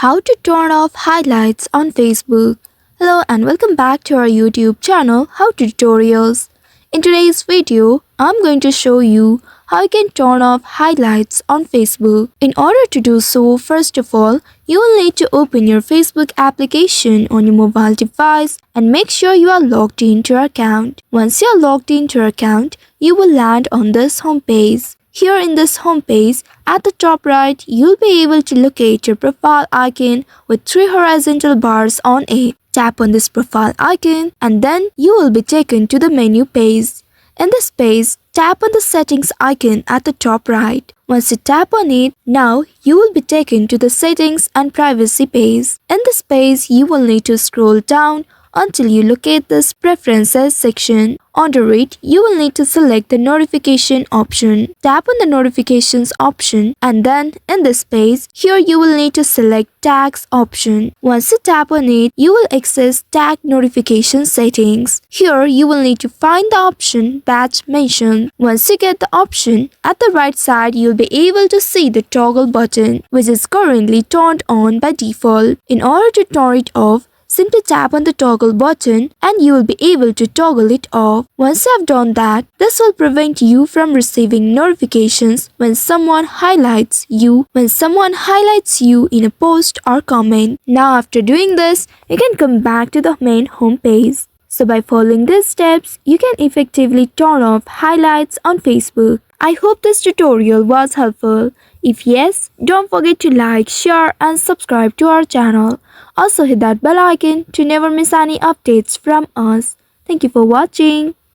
How to turn off highlights on Facebook. Hello and welcome back to our YouTube channel How to Tutorials. In today's video, I'm going to show you how you can turn off highlights on Facebook. In order to do so, first of all, you will need to open your Facebook application on your mobile device and make sure you are logged into your account. Once you are logged into your account, you will land on this homepage. Here in this homepage, at the top right, you'll be able to locate your profile icon with 3 horizontal bars on it. Tap on this profile icon and then you will be taken to the menu page. In this page, tap on the settings icon at the top right. Once you tap on it, now you will be taken to the settings and privacy page. In this page, you will need to scroll down until you locate this preferences section. Under it, you will need to select the notification option. Tap on the notifications option and then in this page, here you will need to select tags option. Once you tap on it, you will access tag notification settings. Here you will need to find the option batch mentioned. Once you get the option, at the right side you will be able to see the toggle button, which is currently turned on by default. In order to turn it off, simply tap on the toggle button and you will be able to toggle it off. Once you have done that, this will prevent you from receiving notifications when someone highlights you in a post or comment. Now after doing this, you can come back to the main home page. So by following these steps, you can effectively turn off highlights on Facebook. I hope this tutorial was helpful. If yes, don't forget to like, share and subscribe to our channel. Also hit that bell icon to never miss any updates from us. Thank you for watching.